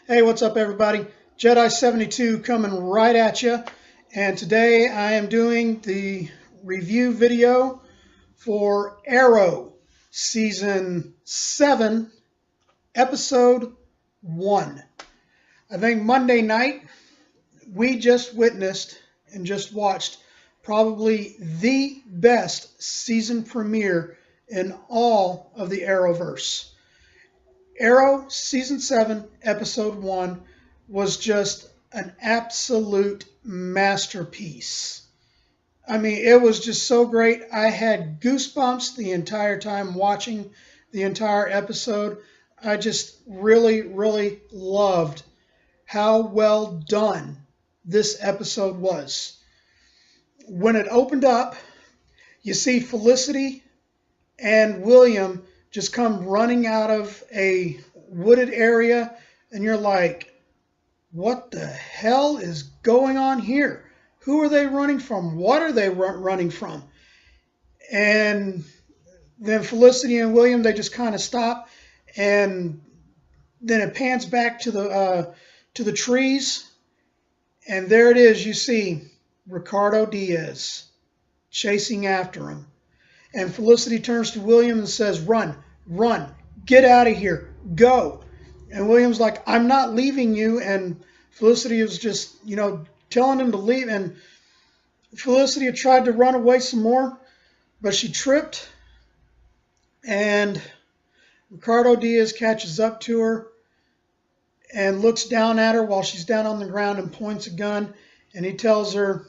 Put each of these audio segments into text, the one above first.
Hey, what's up, everybody? Jedi 72 coming right at you. And today I am doing the review video for Arrow Season 7, Episode 1. I think Monday night we just witnessed and just watched probably the best season premiere in all of the Arrowverse. Arrow Season 7, Episode 1 was just an absolute masterpiece. I mean, it was just so great. I had goosebumps the entire time watching the entire episode. I just really, really loved how well done this episode was. When it opened up, you see Felicity and William just come running out of a wooded area, and you're like, what the hell is going on here? Who are they running from? What are they running from? And then Felicity and William, they just kind of stop, and then it pans back to the trees, and there it is. You see Ricardo Diaz chasing after him. And Felicity turns to William and says, run, run, get out of here, go. And William's like, I'm not leaving you. And Felicity was just, telling him to leave. And Felicity had tried to run away some more, but she tripped. And Ricardo Diaz catches up to her and looks down at her while she's down on the ground and points a gun. And he tells her,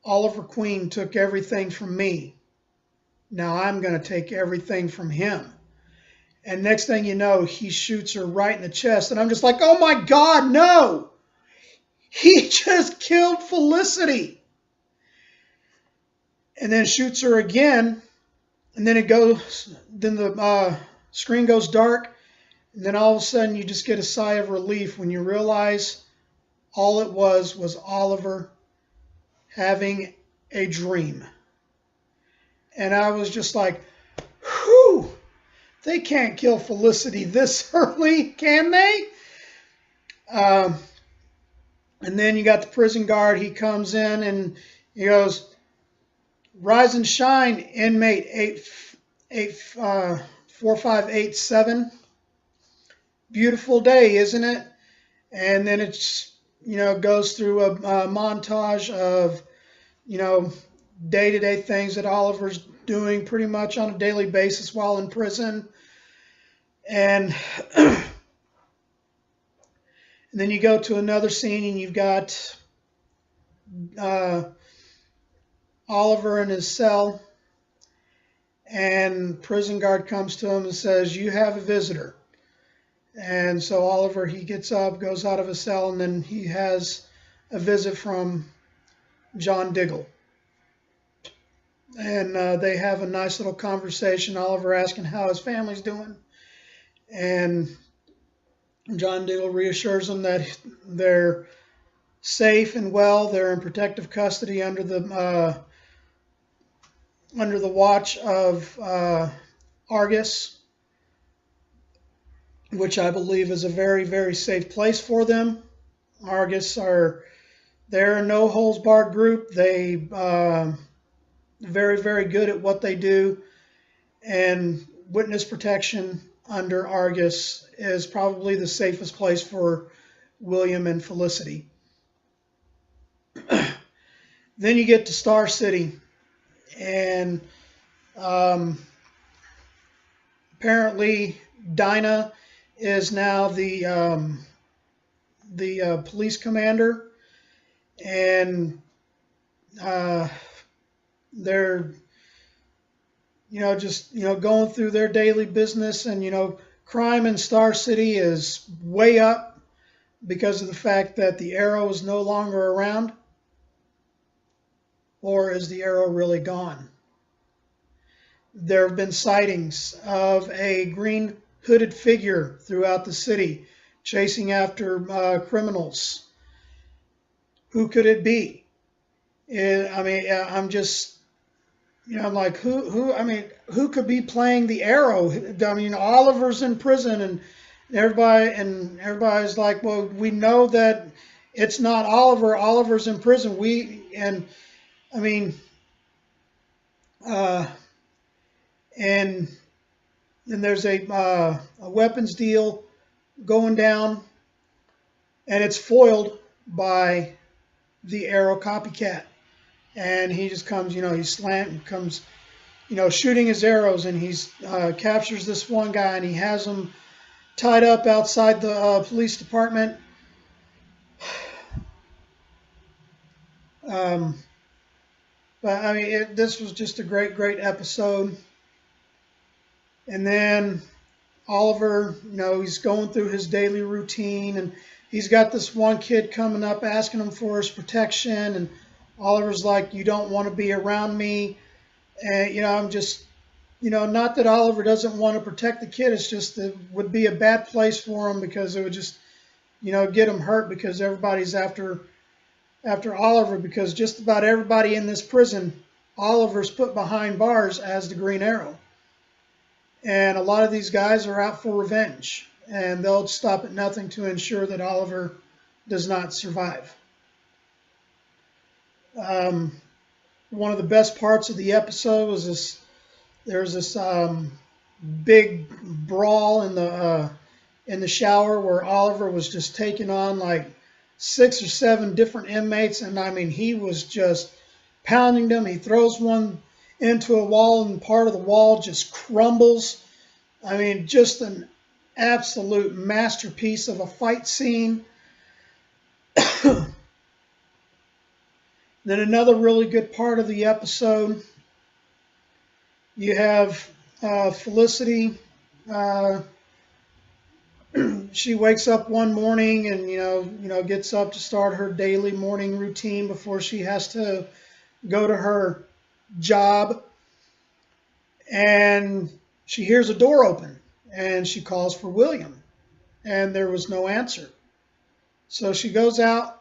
Oliver Queen took everything from me. Now I'm going to take everything from him. And next thing you know, he shoots her right in the chest. And I'm just like, oh my God, no! He just killed Felicity. And then shoots her again. And then the screen goes dark. And then all of a sudden you just get a sigh of relief when you realize all it was Oliver having a dream. And I was just like, whew, they can't kill Felicity this early, can they? And then you got the prison guard. He comes in and he goes, rise and shine, inmate 4587. Beautiful day, isn't it? And then it's, goes through a montage of, day-to-day things that Oliver's doing pretty much on a daily basis while in prison. And, and then you go to another scene and you've got Oliver in his cell, and prison guard comes to him and says, you have a visitor. And so Oliver, he gets up, goes out of his cell, and then he has a visit from John Diggle. And they have a nice little conversation. Oliver asking how his family's doing. And John Diggle reassures them that they're safe and well. They're in protective custody under the watch of Argus, which I believe is a very, very safe place for them. Argus they're a no-holds-barred group. They very, very good at what they do, and witness protection under Argus is probably the safest place for William and Felicity. Then you get to Star City, and apparently Dinah is now the police commander, and they're going through their daily business, and crime in Star City is way up because of the fact that the Arrow is no longer around. Or is the Arrow really gone? There have been sightings of a green hooded figure throughout the city chasing after criminals. Who could it be? I'm just, I'm like, who could be playing the Arrow? Oliver's in prison, and Everybody's like, well, we know that it's not Oliver. Oliver's in prison. I mean, uh, and then there's a weapons deal going down, and it's foiled by the Arrow copycat. And he just comes, comes, shooting his arrows, and he's captures this one guy, and he has him tied up outside the police department. But I mean, this was just a great episode. And then Oliver, he's going through his daily routine, and he's got this one kid coming up asking him for his protection, and Oliver's like, "You don't want to be around me." And I'm just, not that Oliver doesn't want to protect the kid. It's just it would be a bad place for him, because it would just, get him hurt, because everybody's after Oliver, because just about everybody in this prison, Oliver's put behind bars as the Green Arrow. And a lot of these guys are out for revenge, and they'll stop at nothing to ensure that Oliver does not survive. One of the best parts of the episode was there's this big brawl in the shower, where Oliver was just taking on like 6 or 7 different inmates, and I mean, he was just pounding them. He throws one into a wall, and part of the wall just crumbles. I mean, just an absolute masterpiece of a fight scene. Then another really good part of the episode, you have Felicity. She wakes up one morning and gets up to start her daily morning routine before she has to go to her job, and she hears a door open, and she calls for William, and there was no answer. So she goes out,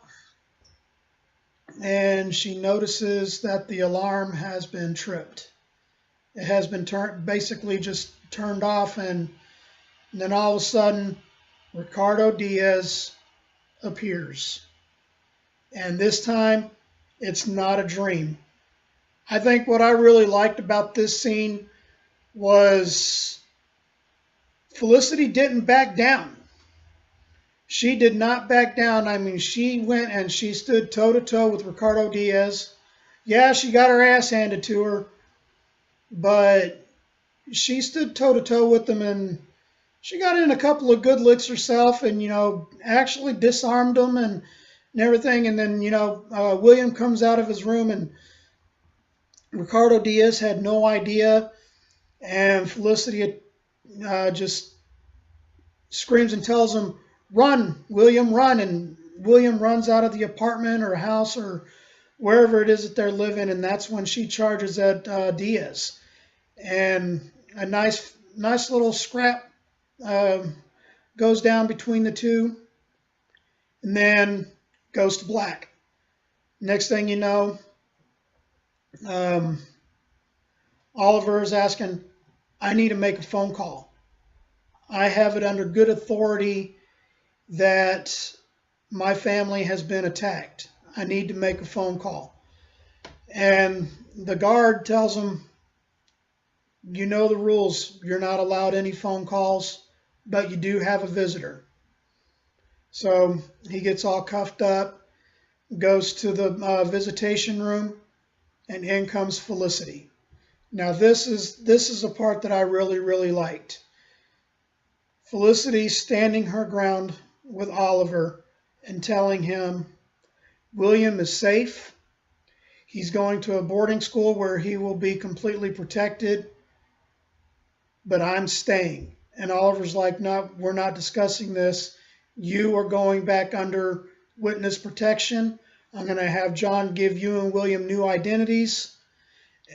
and she notices that the alarm has been tripped. It has been basically just turned off, and then all of a sudden, Ricardo Diaz appears. And this time, it's not a dream. I think what I really liked about this scene was Felicity didn't back down. She did not back down. I mean, she went and she stood toe-to-toe with Ricardo Diaz. Yeah, she got her ass handed to her, but she stood toe-to-toe with him, and she got in a couple of good licks herself, and, actually disarmed him and everything. And then, William comes out of his room, and Ricardo Diaz had no idea, and Felicity just screams and tells him, "Run, William, run!" And William runs out of the apartment or house or wherever it is that they're living, and that's when she charges at Diaz. And a nice little scrap goes down between the two, and then goes to black. Next thing you know, Oliver is asking, "I need to make a phone call. I have it under good authority that my family has been attacked. I need to make a phone call." And the guard tells him, "You know the rules. You're not allowed any phone calls, but you do have a visitor." So he gets all cuffed up, goes to the visitation room, and in comes Felicity. Now this is a part that I really liked. Felicity standing her ground with Oliver and telling him William is safe. He's going to a boarding school where he will be completely protected, but I'm staying. And Oliver's like, "No, we're not discussing this. You are going back under witness protection. I'm going to have John give you and William new identities."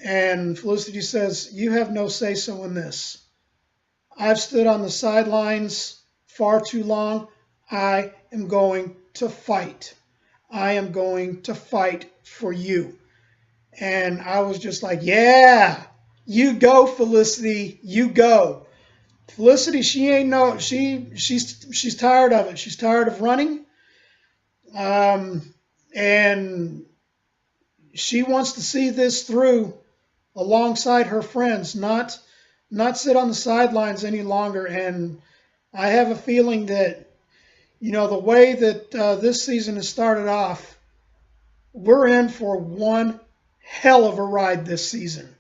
And Felicity says, "You have no say-so in this. I've stood on the sidelines far too long. I am going to fight. I am going to fight for you." And I was just like, yeah, you go, Felicity, you go. Felicity, she ain't no, she's tired of it. She's tired of running, and she wants to see this through alongside her friends, not sit on the sidelines any longer. And I have a feeling that, the way that this season has started off, we're in for one hell of a ride this season.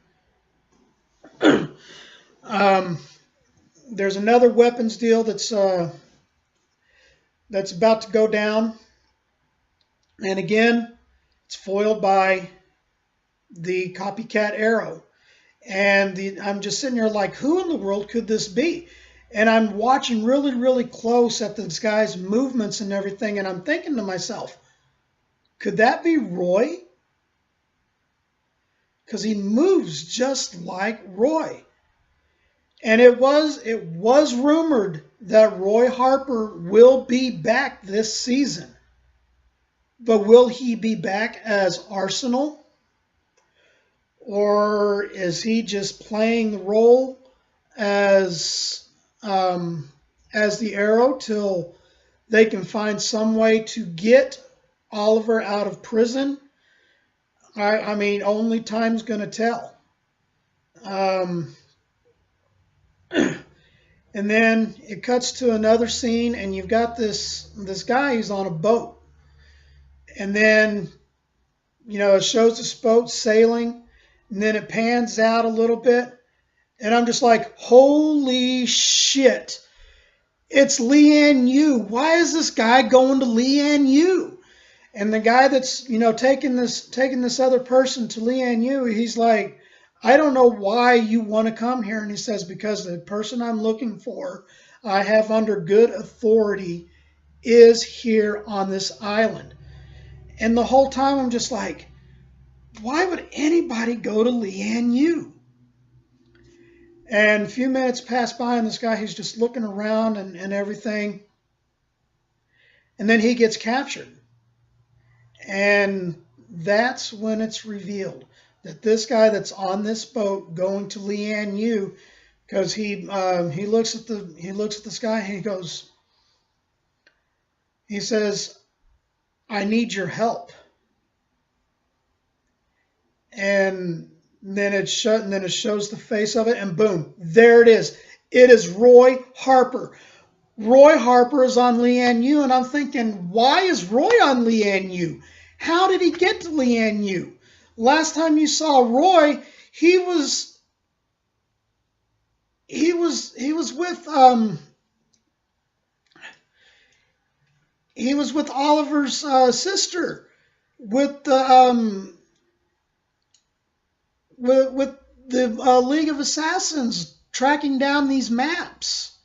There's another weapons deal that's about to go down, and again, it's foiled by the copycat Arrow. And I'm just sitting here like, who in the world could this be? And I'm watching really, really close at this guy's movements and everything, and I'm thinking to myself, could that be Roy? Because he moves just like Roy. And it was rumored that Roy Harper will be back this season. But will he be back as Arsenal? Or is he just playing the role as the Arrow till they can find some way to get Oliver out of prison? I mean, only time's going to tell. And then it cuts to another scene, and you've got this guy who's on a boat. And then, it shows this boat sailing, and then it pans out a little bit. And I'm just like, holy shit. It's Lian Yu. Why is this guy going to Lian Yu? And the guy that's, taking this other person to Lian Yu, he's like, I don't know why you want to come here. And he says, because the person I'm looking for, I have under good authority, is here on this island. And the whole time I'm just like, why would anybody go to Lian Yu? And a few minutes pass by, and this guy, he's just looking around and everything. And then he gets captured. And that's when it's revealed that this guy that's on this boat going to Lian Yu, because he looks at this guy and he says, I need your help. And then it shows the face of it, and boom, there it is. It is Roy Harper. Roy Harper is on Lian Yu, and I'm thinking, why is Roy on Lian Yu? How did he get to Lian Yu? Last time you saw Roy, he was with Oliver's sister, with the League of Assassins, tracking down these maps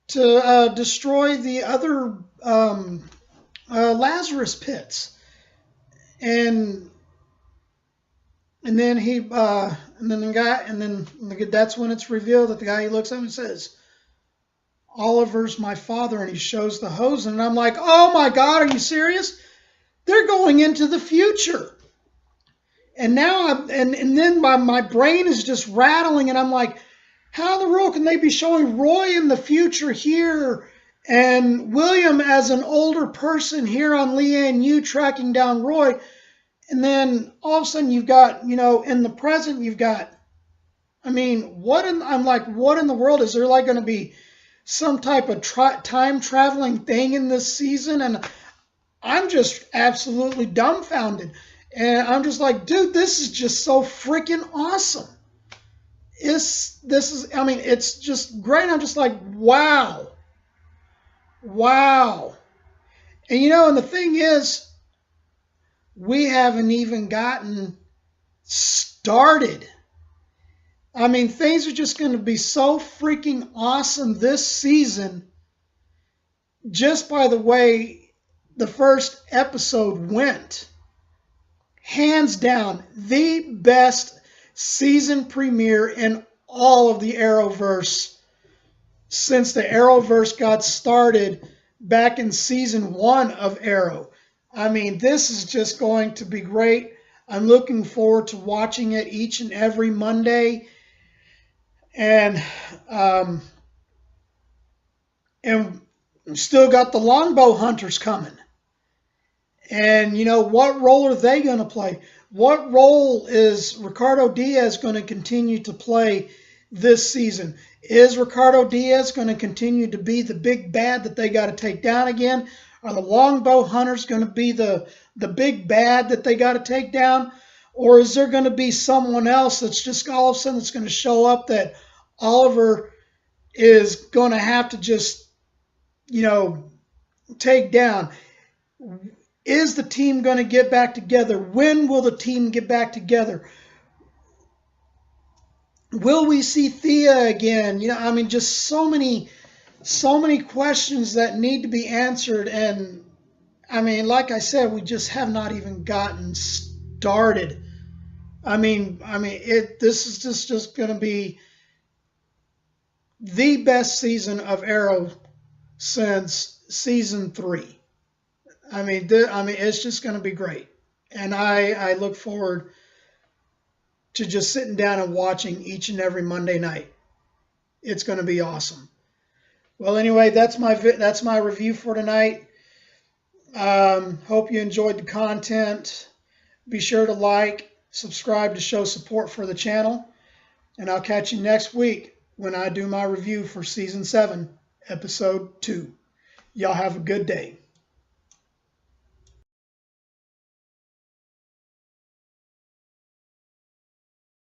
to destroy the other Lazarus pits. And then that's when it's revealed that the guy, he looks at him and says, Oliver's my father, and he shows the hose, and I'm like, oh my God, are you serious? They're going into the future. And now then my brain is just rattling, and I'm like, how in the world can they be showing Roy in the future here and William as an older person here on Lian Yu tracking down Roy? And then all of a sudden you've got, in the present, you've got, I'm like, what in the world? Is there like going to be some type of time traveling thing in this season? And I'm just absolutely dumbfounded. And I'm just like, dude, this is just so freaking awesome. It's just great. I'm just like, wow. Wow. And and the thing is, we haven't even gotten started. Things are just going to be so freaking awesome this season just by the way the first episode went. Hands down, the best season premiere in all of the Arrowverse since the Arrowverse got started back in season 1 of Arrow. This is just going to be great. I'm looking forward to watching it each and every Monday. And still got the longbow hunters coming. And, you know, what role are they going to play? What role is Ricardo Diaz going to continue to play this season? Is Ricardo Diaz going to continue to be the big bad that they got to take down again? Are the longbow hunters going to be the big bad that they got to take down? Or is there going to be someone else that's just all of a sudden that's going to show up that Oliver is going to have to just, you know, take down? Is the team going to get back together? When will the team get back together? Will we see Thea again? You know, I mean, just so many questions that need to be answered. And I mean, like I said, we just have not even gotten started. This is just going to be the best season of Arrow since season 3. It's just going to be great. And I look forward to just sitting down and watching each and every Monday night. It's going to be awesome. Well, anyway, that's my review for tonight. Hope you enjoyed the content. Be sure to like, subscribe to show support for the channel. And I'll catch you next week when I do my review for Season 7, Episode 2. Y'all have a good day.